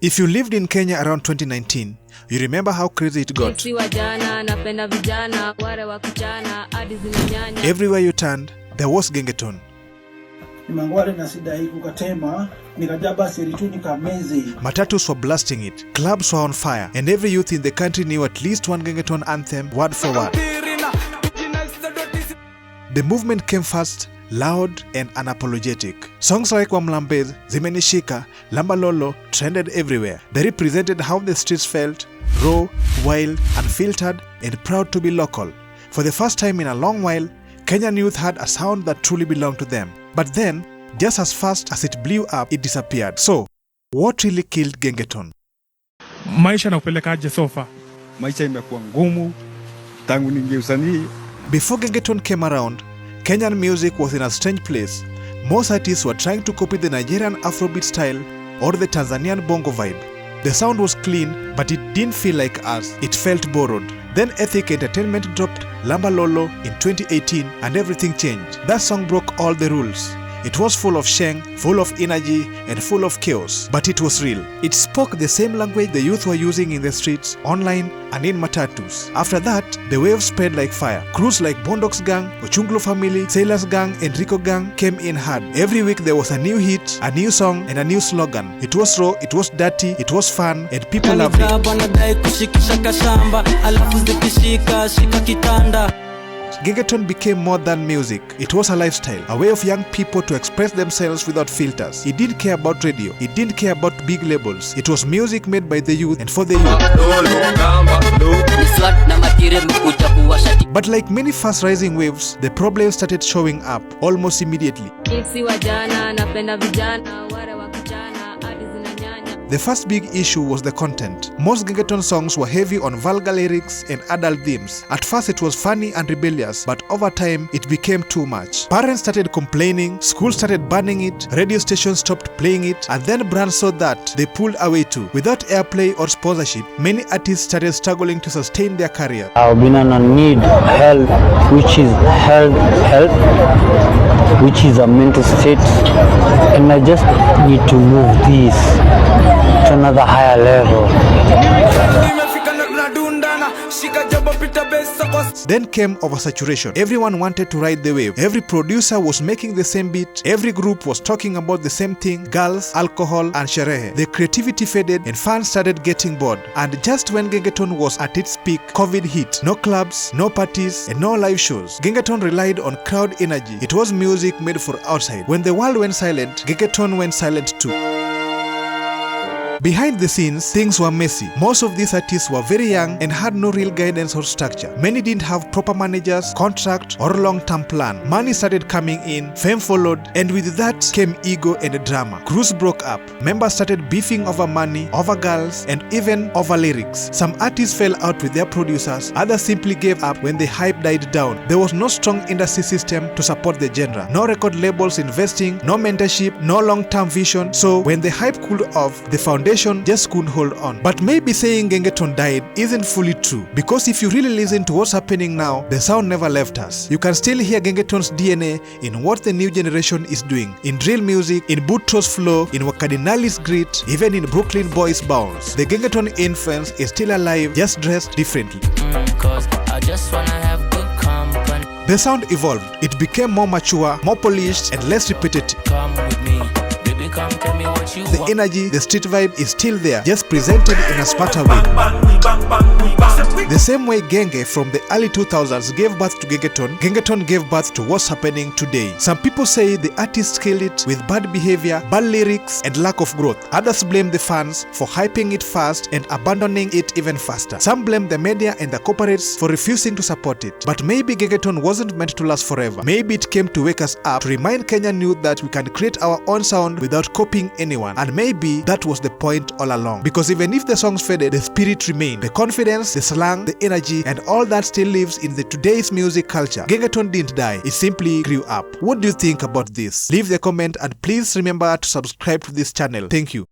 If you lived in Kenya around 2019, you remember how crazy it got. Everywhere you turned, there was Gengetone. Matatus were blasting it, clubs were on fire, and every youth in the country knew at least one Gengetone anthem word for word. The movement came fast, loud and unapologetic. Songs like Wamlambez, Zimenishika, Lambalolo trended everywhere. They represented how the streets felt, raw, wild, unfiltered, and proud to be local. For the first time in a long while, Kenyan youth had a sound that truly belonged to them. But then, just as fast as it blew up, it disappeared. So, what really killed Gengetone? Maisha na kupelekaje sofa. Maisha imekuwa ngumu tangu niingie usanii. Before Gengetone came around, Kenyan music was in a strange place. Most artists were trying to copy the Nigerian Afrobeat style or the Tanzanian bongo vibe. The sound was clean, but it didn't feel like us. It felt borrowed. Then Ethic Entertainment dropped Lambalolo in 2018 and everything changed. That song broke all the rules. It was full of sheng, full of energy, and full of chaos. But it was real. It spoke the same language the youth were using in the streets, online, and in matatus. After that, the wave spread like fire. Crews like Bondox Gang, Ochunglo Family, Sailors Gang, and Rico Gang came in hard. Every week there was a new hit, a new song, and a new slogan. It was raw, it was dirty, it was fun, and people loved it. Gengetone became more than music. It was a lifestyle, a way of young people to express themselves without filters. It didn't care about radio. It didn't care about big labels. It was music made by the youth and for the youth. But like many fast-rising waves, the problems started showing up almost immediately. The first big issue was the content. Most Gengetone songs were heavy on vulgar lyrics and adult themes. At first it was funny and rebellious, but over time it became too much. Parents started complaining, schools started banning it, radio stations stopped playing it, and then brands saw that they pulled away too. Without airplay or sponsorship, many artists started struggling to sustain their career. I've been on a need help, which is help, which is a mental state, and I just need to move this to another higher level. Then came oversaturation. Everyone wanted to ride the wave. Every producer was making the same beat. Every group was talking about the same thing: girls, alcohol, and sherehe. The creativity faded and fans started getting bored. And just when Gengetone was at its peak, COVID hit. No clubs, no parties, and no live shows. Gengetone relied on crowd energy. It was music made for outside. When the world went silent, Gengetone went silent too. Behind the scenes, things were messy. Most of these artists were very young and had no real guidance or structure. Many didn't have proper managers, contract, or long-term plan. Money started coming in, fame followed, and with that came ego and drama. Crews broke up. Members started beefing over money, over girls, and even over lyrics. Some artists fell out with their producers. Others simply gave up when the hype died down. There was no strong industry system to support the genre. No record labels investing, no mentorship, no long-term vision. So when the hype cooled off, the foundation just couldn't hold on. But maybe saying Gengetone died isn't fully true, because if you really listen to what's happening now, the sound never left us. You can still hear Gengetone's DNA in what the new generation is doing, in drill music, in Buttro's flow, in Wakadinali's grit, even in Brooklyn Boys' bounce. The Gengetone influence is still alive, just dressed differently. The sound evolved. It became more mature, more polished, and less repetitive. The energy, the street vibe is still there, just presented in a smarter way. The same way Genge from the early 2000s gave birth to Gengetone, Gengetone gave birth to what's happening today. Some people say the artists killed it with bad behavior, bad lyrics, and lack of growth. Others blame the fans for hyping it fast and abandoning it even faster. Some blame the media and the corporates for refusing to support it. But maybe Gengetone wasn't meant to last forever. Maybe it came to wake us up, to remind Kenyan youth that we can create our own sound without copying anyone. And maybe that was the point all along. Because even if the songs faded, the spirit remained. The confidence, the slang, the energy, and all that still lives in the today's music culture. Gengetone didn't die, it simply grew up. What do you think about this? Leave the comment and please remember to subscribe to this channel. Thank you.